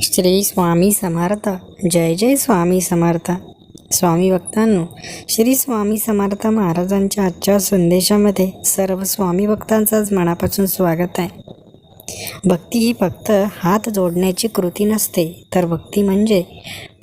श्री स्वामी समर्थ. जय जय स्वामी समर्थ. स्वामी भक्तांनो, श्री स्वामी समर्थ महाराजांच्या आजच्या संदेशामध्ये सर्व स्वामी भक्तांचंच मनापासून स्वागत आहे. भक्ती ही फक्त हात जोडण्याची कृती नसते, तर भक्ती म्हणजे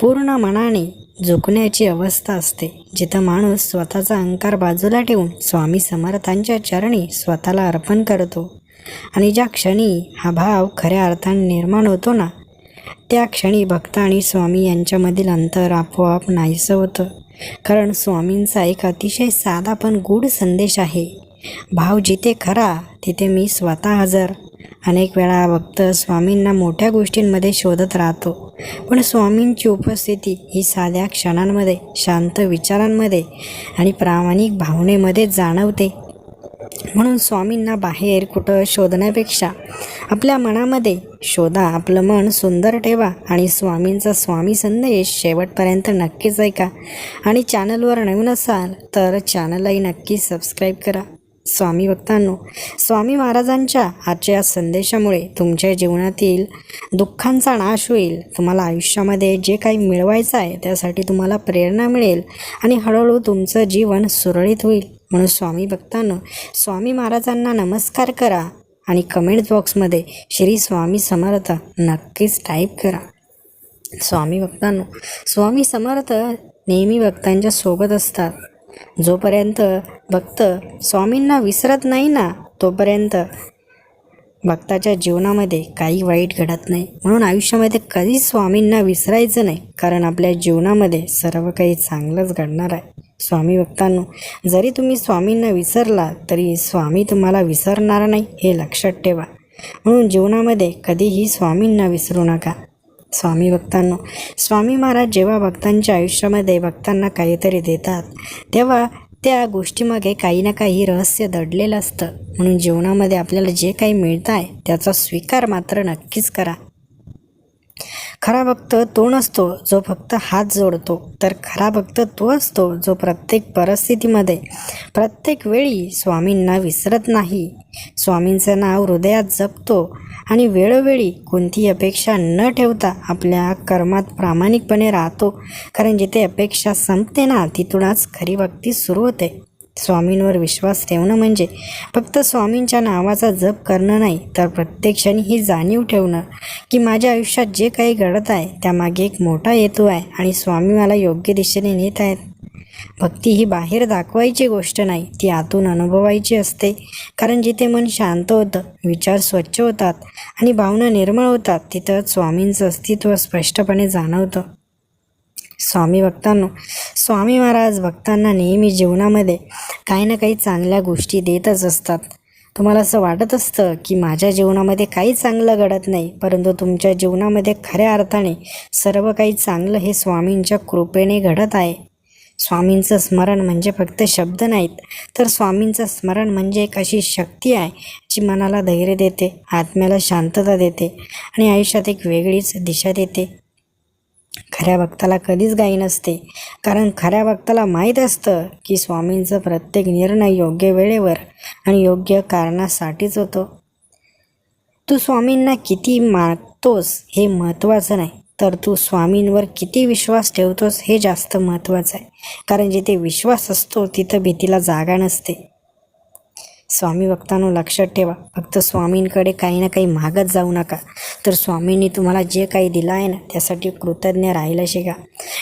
पूर्ण मनाने झुकण्याची अवस्था असते, जिथं माणूस स्वतःचा अहंकार बाजूला ठेवून स्वामी समर्थांच्या चरणी स्वतःला अर्पण करतो. आणि ज्या क्षणी हा भाव खऱ्या अर्थाने निर्माण होतो ना, त्या क्षणी भक्त आणि स्वामी यांच्यामधील अंतर आपोआप नाहीसं होतं. कारण स्वामींचा एक अतिशय साधा पण गूढ संदेश आहे, भाव जिथे खरा तिथे मी स्वतः हजर. अनेक वेळा भक्त स्वामींना मोठ्या गोष्टींमध्ये शोधत राहतो, पण स्वामींची उपस्थिती ही साध्या क्षणांमध्ये, शांत विचारांमध्ये आणि प्रामाणिक भावनेमध्ये जाणवते. म्हणून स्वामींना बाहेर कुठं शोधण्यापेक्षा आपल्या मनामध्ये शोधा. आपलं मन सुंदर ठेवा आणि स्वामींचा स्वामी संदेश शेवटपर्यंत नक्कीच ऐका. आणि चॅनलवर नवीन असाल तर चॅनललाही नक्की सबस्क्राईब करा. स्वामी भक्तांनो, स्वामी महाराजांच्या आजच्या या संदेशामुळे तुमच्या जीवनातील दुःखांचा नाश होईल. तुम्हाला आयुष्यामध्ये जे काही मिळवायचं आहे त्यासाठी तुम्हाला प्रेरणा मिळेल आणि हळूहळू तुमचं जीवन सुरळीत होईल. म्हणून स्वामी भक्तांनो, स्वामी महाराजांना नमस्कार करा आणि कमेंट बॉक्समध्ये श्री स्वामी समर्थ नक्कीच टाईप करा. स्वामी भक्तांनो, स्वामी समर्थ नेहमी भक्तांच्या सोबत असतात. जोपर्यंत भक्त स्वामींना विसरत नाही ना, तोपर्यंत भक्ताच्या जीवनामध्ये काही वाईट घडत नाही. म्हणून आयुष्यामध्ये कधीच स्वामींना विसरायचं नाही, कारण आपल्या जीवनामध्ये सर्व काही चांगलंच घडणार आहे. स्वामी भक्तांनो, जरी तुम्ही स्वामींना विसरला तरी स्वामी तुम्हाला विसरणार नाही, हे लक्षात ठेवा. म्हणून जीवनामध्ये कधीही स्वामींना विसरू नका. स्वामी भक्तांनो, स्वामी महाराज जेव्हा भक्तांच्या आयुष्यामध्ये भक्तांना काहीतरी देतात, तेव्हा त्या गोष्टीमागे काही ना काही रहस्य दडलेलं असतं. म्हणून जीवनामध्ये आपल्याला जे काही मिळतं आहे त्याचा स्वीकार मात्र नक्कीच करा. खरा भक्त तो नसतो जो फक्त हात जोडतो, तर खरा भक्त तो असतो जो प्रत्येक परिस्थितीमध्ये, प्रत्येक वेळी स्वामींना विसरत नाही, स्वामींचं नाव हृदयात जपतो आणि वेळोवेळी कोणतीही अपेक्षा न ठेवता आपल्या कर्मात प्रामाणिकपणे राहतो. कारण जिथे अपेक्षा संपते ना, तिथूनच खरी भक्ती सुरू होते. स्वामींवर विश्वास ठेवणं म्हणजे फक्त स्वामींच्या नावाचा जप करणं नाही, तर प्रत्येक क्षणी ही जाणीव ठेवणं की माझ्या आयुष्यात जे काही घडत आहे त्यामागे एक मोठा हेतू आहे आणि स्वामी मला योग्य दिशेने नेत आहेत. भक्ती ही बाहेर दाखवायची गोष्ट नाही, ती आतून अनुभवायची असते. कारण जिथे मन शांत होतं, विचार स्वच्छ होतात आणि भावना निर्मळ होतात, तिथं स्वामींचं अस्तित्व स्पष्टपणे जाणवतं. स्वामी भक्तांनो, स्वामी महाराज भक्तांना नेहमी जीवनामध्ये काही ना काही चांगल्या गोष्टी देतच असतात. तुम्हाला असं वाटत असतं की माझ्या जीवनामध्ये काही चांगलं घडत नाही, परंतु तुमच्या जीवनामध्ये खऱ्या अर्थाने सर्व काही चांगलं हे स्वामींच्या कृपेने घडत आहे. स्वामींचं स्मरण म्हणजे फक्त शब्द नाहीत, तर स्वामींचं स्मरण म्हणजे एक अशी शक्ती आहे जी मनाला धैर्य देते, आत्म्याला शांतता देते आणि आयुष्यात एक वेगळीच दिशा देते. खऱ्या भक्ताला कधीच घाई नसते, कारण खऱ्या भक्ताला माहीत असतं की स्वामींचा प्रत्येक निर्णय योग्य वेळेवर आणि योग्य कारणासाठीच होतो. तू स्वामींना किती मागतोस हे महत्त्वाचं नाही, तर तू स्वामींवर किती विश्वास ठेवतोस हे जास्त महत्त्वाचं आहे. कारण जिथे विश्वास असतो तिथं भीतीला जागा नसते. स्वामी भक्तांनो, लक्षात ठेवा, फक्त स्वामींकडे काही ना काही मागत जाऊ नका, तर स्वामींनी तुम्हाला जे काही दिलं आहे ना त्यासाठी कृतज्ञ राहायला शिका.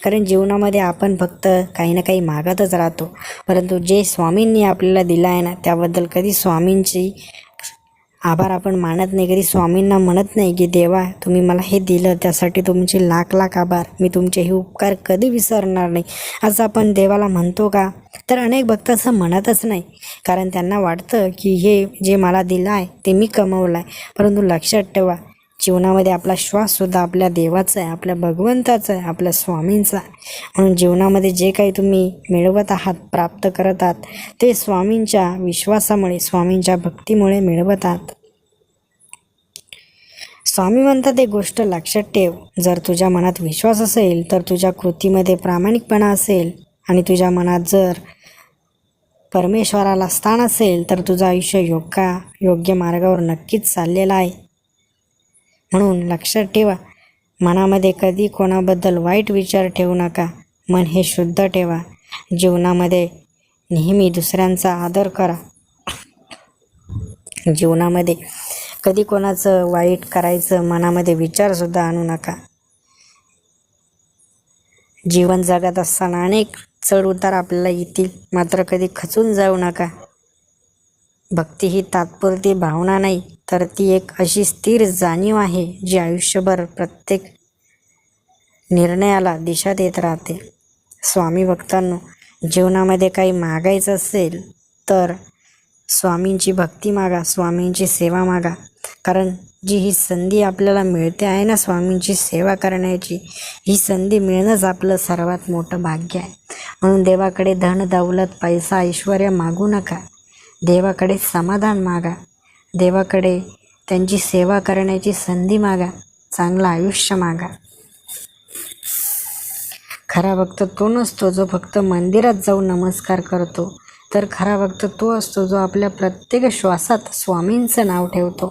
कारण जीवनामध्ये आपण फक्त काही ना काही मागतच राहतो, परंतु जे स्वामींनी आपल्याला दिलं आहे ना त्याबद्दल कधी स्वामींची आभार आपण मानत नाही. कधी स्वामींना म्हणत नाही की देवा तुम्ही मला हे दिलं त्यासाठी तुमचे लाख लाख आभार, मी तुमचे हे उपकार कधी विसरणार नाही, असं आपण देवाला म्हणतो का? तर अनेक भक्त असं म्हणतच नाही, कारण त्यांना वाटतं की हे जे मला दिलं आहे ते मी कमवलं आहे. परंतु लक्षात ठेवा, जीवनामध्ये आपला श्वाससुद्धा आपल्या देवाचा आहे, आपल्या भगवंताचा आहे, आपल्या स्वामींचा आहे. म्हणून जीवनामध्ये जे काही तुम्ही मिळवत आहात, प्राप्त करत आहात, ते स्वामींच्या विश्वासामुळे, स्वामींच्या भक्तीमुळे मिळवत आहात. स्वामी म्हणतात एक गोष्ट लक्षात ठेव, जर तुझ्या मनात विश्वास असेल तर तुझ्या कृतीमध्ये प्रामाणिकपणा असेल आणि तुझ्या मनात जर परमेश्वराला स्थान असेल तर तुझं आयुष्य योग्य मार्गावर नक्कीच चाललेलं आहे. म्हणून लक्षात ठेवा, मनामध्ये कधी कोणाबद्दल वाईट विचार ठेवू नका. मन हे शुद्ध ठेवा. जीवनामध्ये नेहमी दुसऱ्यांचा आदर करा. जीवनामध्ये कधी कोणाचं वाईट करायचं मनामध्ये विचारसुद्धा आणू नका. जीवन जगत असताना अनेक चढ उतार आपल्याला येतील, मात्र कधी खचून जाऊ नका. भक्ती ही तात्पुरती भावना नाही, तर ती एक अशी स्थिर जाणीव आहे जी आयुष्यभर प्रत्येक निर्णयाला दिशा देत राहते. स्वामी भक्तांनो, जीवनामध्ये काही मागायचं असेल तर स्वामींची भक्ती मागा, स्वामींची सेवा मागा. कारण जी ही संधी आपल्याला मिळते आहे ना स्वामींची सेवा करण्याची, ही संधी मिळणंच आपलं सर्वात मोठं भाग्य आहे. म्हणून देवाकडे धन दौलत पैसा ऐश्वर्य मागू नका. देवाकडे समाधान मागा. देवाकडे त्यांची सेवा करण्याची संधी मागा. चांगलं आयुष्य मागा. खरा भक्त तो नसतो जो फक्त मंदिरात जाऊन नमस्कार करतो, तर खरा भक्त तो असतो जो आपल्या प्रत्येक श्वासात स्वामींचं नाव ठेवतो,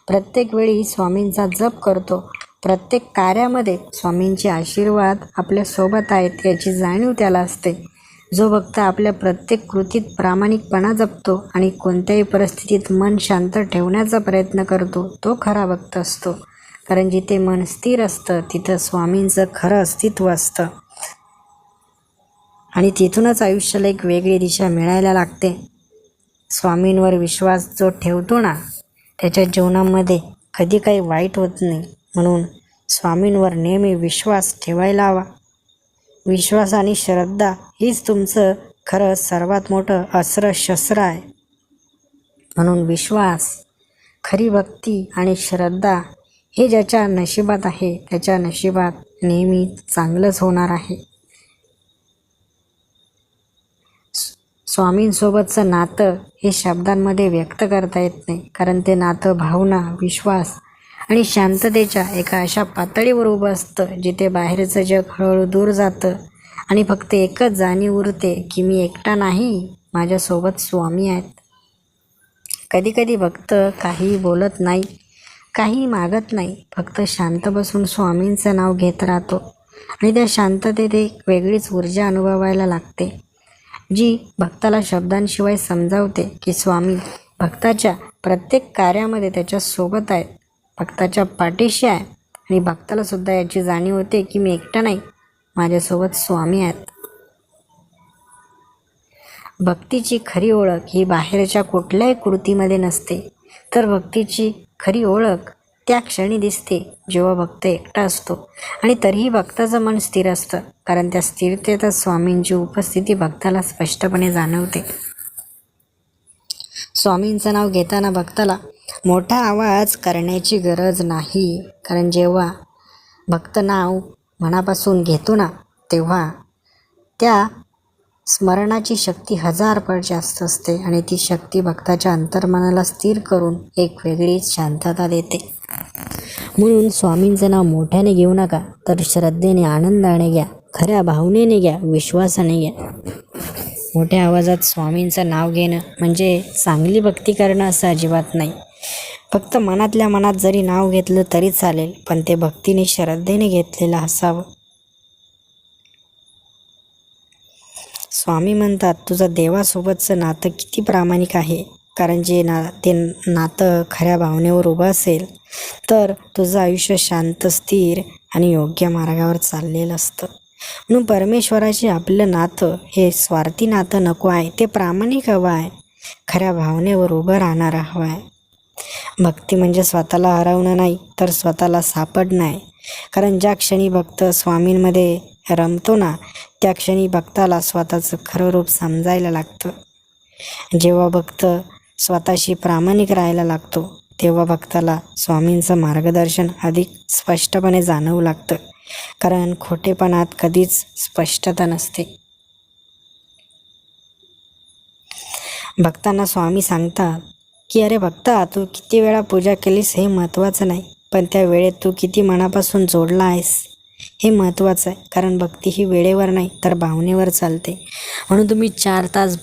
प्रत्येक वेळी स्वामींचा जप करतो, प्रत्येक कार्यामध्ये स्वामींचे आशीर्वाद आपल्यासोबत आहेत याची जाणीव त्याला असते. जो भक्त आपल्या प्रत्येक कृतीत प्रामाणिकपणा जपतो आणि कोणत्याही परिस्थितीत मन शांत ठेवण्याचा प्रयत्न करतो, तो खरा भक्त असतो. कारण जिथे मन स्थिर असतं तिथं स्वामींचं खरं अस्तित्व असतं आणि तिथूनच आयुष्याला एक वेगळी दिशा मिळायला लागते. स्वामींवर विश्वास जो ठेवतो ना, त्याच्या जीवनामध्ये कधी काही वाईट होत नाही. म्हणून स्वामींवर नेहमी विश्वास ठेवायला हवा. विश्वास आणि श्रद्धा हीच तुमचं खरं सर्वात मोठं अस्त्र शस्त्र आहे. म्हणून विश्वास, खरी भक्ती आणि श्रद्धा हे ज्याच्या नशिबात आहे त्याच्या नशिबात नेहमी चांगलंच होणार आहे. स्वामींसोबतचं नातं हे शब्दांमध्ये व्यक्त करता येत नाही, कारण ते नातं भावना, विश्वास आणि शांततेच्या एका अशा पातळीवर उभं असतं जिथे बाहेरचं जग हळूहळू दूर जातं आणि फक्त एकच जाणीव उरते की मी एकटा नाही, माझ्यासोबत स्वामी आहेत. कधीकधी भक्त काही बोलत नाही, काही मागत नाही, फक्त शांत बसून स्वामींचं नाव घेत राहतो आणि त्या शांततेत एक वेगळीच ऊर्जा अनुभवायला लागते, जी भक्ताला शब्दांशिवाय समजावते की स्वामी भक्ताच्या प्रत्येक कार्यामध्ये त्याच्यासोबत आहेत, भक्ताच्या पाठीशी आहे. आणि भक्तालासुद्धा याची जाणीव होते की मी एकटा नाही, माझ्यासोबत स्वामी आहेत. भक्तीची खरी ओळख ही बाहेरच्या कुठल्याही कृतीमध्ये नसते, तर भक्तीची खरी ओळख त्या क्षणी दिसते जेव्हा भक्त एकटा असतो आणि तरीही भक्ताचं मन स्थिर असतं, कारण त्या स्थिरतेतच स्वामींची उपस्थिती भक्ताला स्पष्टपणे जाणवते. स्वामींचं नाव घेताना भक्ताला मोठा आवाज करण्याची गरज नाही, कारण जेव्हा भक्त नाव मनापासून घेतो ना, तेव्हा त्या स्मरणाची शक्ती 1000 पट जास्त असते आणि ती शक्ती भक्ताच्या अंतर्मनाला स्थिर करून एक वेगळीच शांतता देते. म्हणून स्वामींचं नाव मोठ्याने घेऊ नका, तर श्रद्धेने, आनंदाने घ्या, खऱ्या भावनेने घ्या, विश्वासाने घ्या. मोठ्या आवाजात स्वामींचं नाव घेणं म्हणजे चांगली भक्ती करणं असं अजिबात नाही. फक्त मनातल्या मनात जरी नाव घेतलं तरी चालेल, पण ते भक्तीने, श्रद्धेने घेतलेलं असावं. स्वामी म्हणतात, तुझं देवासोबतचं नातं किती प्रामाणिक आहे. कारण ते नातं खऱ्या भावनेवर उभं असेल तर तुझं आयुष्य शांत, स्थिर आणि योग्य मार्गावर चाललेलं असतं. म्हणून परमेश्वराशी आपलं नातं हे स्वार्थी नातं नको आहे, ते प्रामाणिक हवं आहे, खऱ्या भावनेवर उभं राहणारं हवं आहे. भक्ती म्हणजे स्वतःला हरवणं नाही, तर स्वतःला सापडणं आहे. कारण ज्या क्षणी भक्त स्वामींमध्ये रमतो ना, त्या क्षणी भक्ताला स्वतःचं खरं रूप समजायला लागतं. जेव्हा भक्त स्वतःशी प्रामाणिक राहायला लागतो, तेव्हा भक्ताला स्वामींचं मार्गदर्शन अधिक स्पष्टपणे जाणवू लागतं, कारण खोटेपणात कधीच स्पष्टता नसते. भक्तांना स्वामी सांगतात की अरे भक्ता, तू किती वेळा पूजा केलीस हे महत्त्वाचं नाही, पण त्या वेळेत तू किती मनापासून जोडला आहेस हे महत्त्वाचं आहे. कारण भक्ती ही वेळेवर नाही तर भावनेवर चालते. म्हणून तुम्ही 4 तास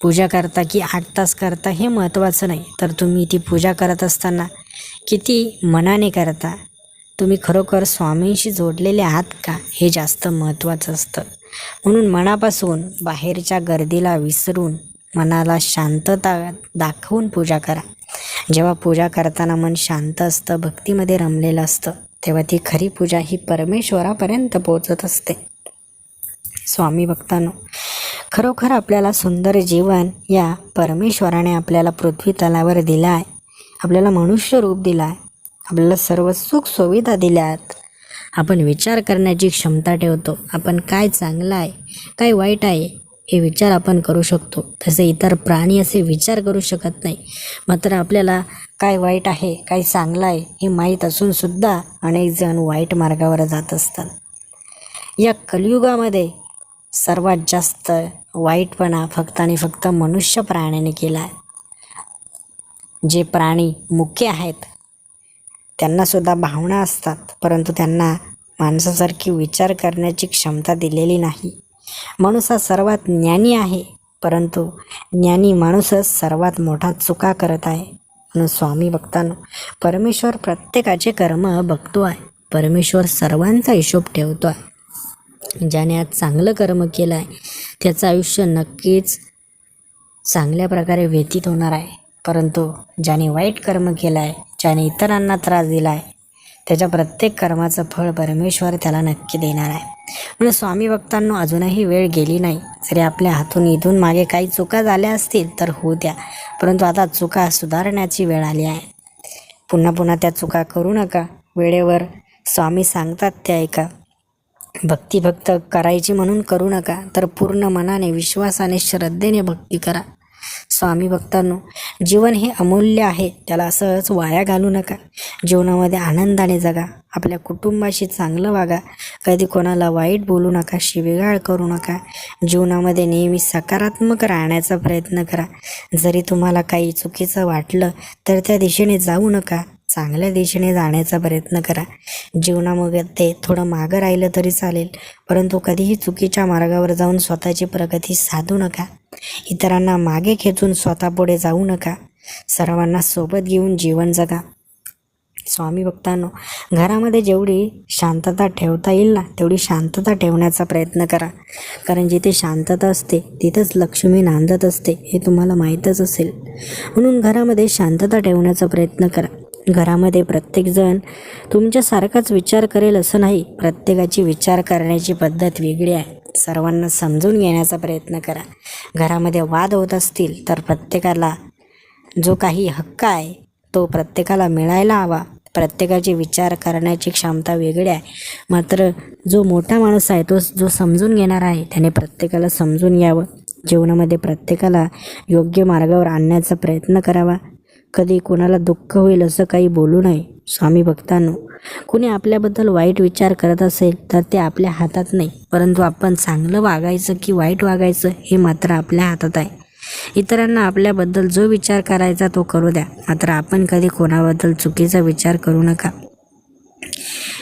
पूजा करता की 8 तास करता हे महत्त्वाचं नाही, तर तुम्ही ती पूजा करत असताना किती मनाने करता, तुम्ही खरोखर स्वामींशी जोडलेले आहात का, हे जास्त महत्त्वाचं असतं. म्हणून मनापासून बाहेरच्या गर्दीला विसरून मनाला शांतता दाखवून पूजा करा. जेव्हा पूजा करताना मन शांत असतं, भक्तीमध्ये रमलेलं असतं, तेव्हा ती खरी पूजा ही परमेश्वरापर्यंत पोहोचत असते. स्वामी भक्तांनो, खरोखर आपल्याला सुंदर जीवन या परमेश्वराने आपल्याला पृथ्वी तलावर दिला आहे. आपल्याला मनुष्य रूप दिला आहे. आपल्याला सर्व सुख सुविधा दिल्या आहेत. आपण विचार करण्याची क्षमता ठेवतो. आपण काय चांगलं आहे, काय वाईट आहे हे विचार आपण करू शकतो. तसे इतर प्राणी असे विचार करू शकत नाही. मात्र आपल्याला काय वाईट आहे, काय चांगलं आहे हे माहीत असूनसुद्धा अनेक जण वाईट मार्गावर जात असतात. या कलियुगामध्ये सर्वात जास्त वाईटपणा फक्त आणि फक्त मनुष्य प्राण्याने केला आहे. जे प्राणी मुके आहेत त्यांनासुद्धा भावना असतात, परंतु त्यांना माणसासारखी विचार करण्याची क्षमता दिलेली नाही. माणूस हा सर्वात ज्ञानी आहे, परंतु ज्ञानी माणूसच सर्वात मोठा चुका करत आहे. म्हणून स्वामी भक्तांनो, परमेश्वर प्रत्येकाचे कर्म बघतो आहे. परमेश्वर सर्वांचा हिशोब ठेवतो आहे. ज्याने आज चांगलं कर्म केलं आहे त्याचं आयुष्य नक्कीच चांगल्या प्रकारे व्यतीत होणार आहे. परंतु ज्याने वाईट कर्म केलं आहे, ज्याने इतरांना त्रास दिला आहे, त्याच्या प्रत्येक कर्माचं फळ परमेश्वर त्याला नक्की देणार आहे. म्हणून स्वामी भक्तांनो, अजूनही वेळ गेली नाही. जरी आपल्या हातून इथून मागे काही चुका झाल्या असतील तर होऊ द्या, परंतु आता चुका सुधारण्याची वेळ आली आहे. पुन्हा पुन्हा त्या चुका करू नका. वेळेवर स्वामी सांगतात ते ऐका. भक्ती फक्त करायची म्हणून करू नका, तर पूर्ण मनाने, विश्वासाने, श्रद्धेने भक्ती करा. स्वामी भक्तांनो, जीवन हे अमूल्य आहे, त्याला असंच वाया घालू नका. जीवनामध्ये आनंदाने जगा. आपल्या कुटुंबाशी चांगलं वागा. कधी कोणाला वाईट बोलू नका, शिवीगाळ करू नका. जीवनामध्ये नेहमी सकारात्मक राहण्याचा प्रयत्न करा. जरी तुम्हाला काही चुकीचं वाटलं तर त्या दिशेने जाऊ नका, चांगल्या दिशेने जाण्याचा प्रयत्न करा. जीवनामध्ये थोडं मागं राहिलं तरी चालेल, परंतु कधीही चुकीच्या मार्गावर जाऊन स्वतःची प्रगती साधू नका. इतरांना मागे खेचून स्वतः पुढे जाऊ नका. सर्वांना सोबत घेऊन जीवन जगा. स्वामी भक्तांनो, घरामध्ये जेवढी शांतता ठेवता येईल ना तेवढी शांतता ठेवण्याचा प्रयत्न करा. कारण जिथे शांतता असते तिथंच लक्ष्मी नांदत असते, हे तुम्हाला माहीतच असेल. म्हणून घरामध्ये शांतता ठेवण्याचा प्रयत्न करा. घरामध्ये प्रत्येकजण तुमच्यासारखाच विचार करेल असं नाही. प्रत्येकाची विचार करण्याची पद्धत वेगळी आहे. सर्वांना समजून घेण्याचा प्रयत्न करा. घरामध्ये वाद होत असतील तर प्रत्येकाला जो काही हक्क आहे तो प्रत्येकाला मिळायला हवा. प्रत्येकाची विचार करण्याची क्षमता वेगळी आहे. मात्र जो मोठा माणूस आहे, तो जो समजून घेणार आहे, त्याने प्रत्येकाला समजून घ्यावं. जीवनामध्ये प्रत्येकाला योग्य मार्गावर आणण्याचा प्रयत्न करावा. कधी कोणाला दुःख होईल असं काही बोलू नये. स्वामी भक्तांनो, कुणी आपल्याबद्दल वाईट विचार करत असेल तर ते आपल्या हातात नाही, परंतु आपण चांगलं वागायचं की वाईट वागायचं हे मात्र आपल्या हातात आहे. इतरांना आपल्याबद्दल जो विचार करायचा तो करू द्या, मात्र आपण कधी कोणाबद्दल चुकीचा विचार करू नका.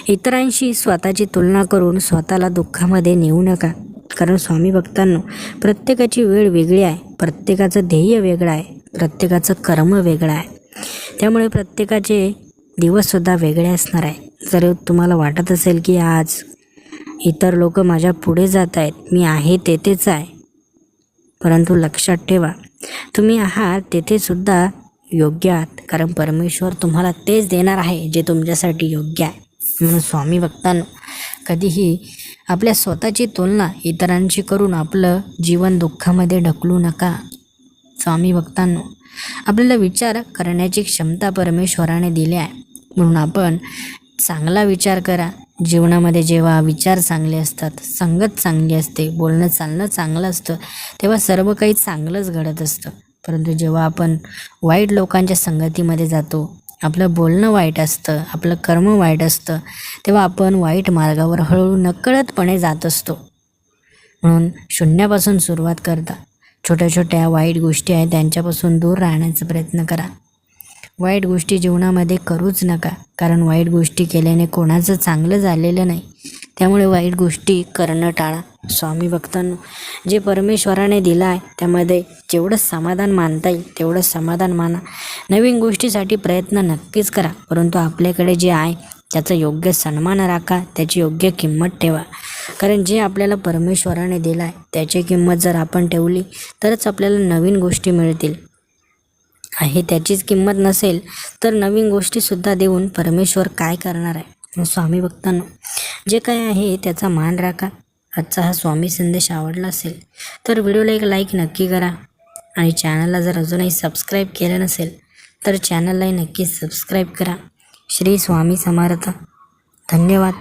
इतरांशी स्वतःची तुलना करून स्वतःला दुःखामध्ये नेऊ नका. कारण स्वामी भक्तांनो, प्रत्येकाची वेळ वेगळी आहे, प्रत्येकाचं ध्येय वेगळं आहे, प्रत्येकाचं कर्म वेगळं आहे. त्यामुळे प्रत्येकाचे दिवससुद्धा वेगळे असणार आहे. जर तुम्हाला वाटत असेल की आज इतर लोक माझ्या पुढे जात आहेत, मी आहे तेथेच आहे, परंतु लक्षात ठेवा, तुम्ही आहात तेथेसुद्धा योग्य आहात. कारण परमेश्वर तुम्हाला तेच देणार आहे जे तुमच्यासाठी योग्य आहे. म्हणून स्वामी भक्तांनो, कधीही आपल्या स्वतःची तुलना इतरांशी करून आपलं जीवन दुःखामध्ये ढकलू नका. स्वामी भक्तांनो, आपल्याला विचार करण्याची क्षमता परमेश्वराने दिली आहे, म्हणून आपण चांगला विचार करा. जीवनामध्ये जेव्हा विचार चांगले असतात, संगत चांगली असते, बोलणं चालणं चांगलं असतं, तेव्हा सर्व काही चांगलंच घडत असतं. परंतु जेव्हा आपण वाईट लोकांच्या संगतीमध्ये जातो, आपलं बोलणं वाईट असतं, आपलं कर्म वाईट असतं, तेव्हा आपण वाईट मार्गावर हळूहळू नकळतपणे जात असतो. म्हणून शून्यापासून सुरुवात करता. छोट्या छोट्या वाईट गोष्टी आहेत त्यांच्यापासून दूर राहण्याचा प्रयत्न करा. वाईट गोष्टी जीवनामध्ये करूच नका, कारण वाईट गोष्टी केल्याने कोणाचं चांगलं झालेलं नाही. त्यामुळे वाईट गोष्टी करणं टाळा. स्वामी भक्तांनो, जे परमेश्वराने दिलं आहे त्यामध्ये जेवढं समाधान मानता येईल तेवढं समाधान माना. नवीन गोष्टीसाठी प्रयत्न नक्कीच करा, परंतु आपल्याकडे जे आहे त्याचा योग्य सन्मान राखा, त्याची योग्य किंमत ठेवा. कारण जे आपल्याला परमेश्वराने दिलं आहे त्याची किंमत जर आपण ठेवली तरच आपल्याला नवीन गोष्टी मिळतील. आहे त्याचीच किंमत नसेल तर नवीन गोष्टीसुद्धा देऊन परमेश्वर काय करणार आहे. स्वामी भक्तांनो, जे काय आहे त्याचा मान राखा. आजचा हा स्वामी संदेश आवडला असेल तर व्हिडिओला एक लाईक नक्की करा आणि चॅनलला जर अजूनही सबस्क्राईब केलं नसेल तर चॅनललाही नक्की सबस्क्राईब करा. श्री स्वामी समर्थ. धन्यवाद.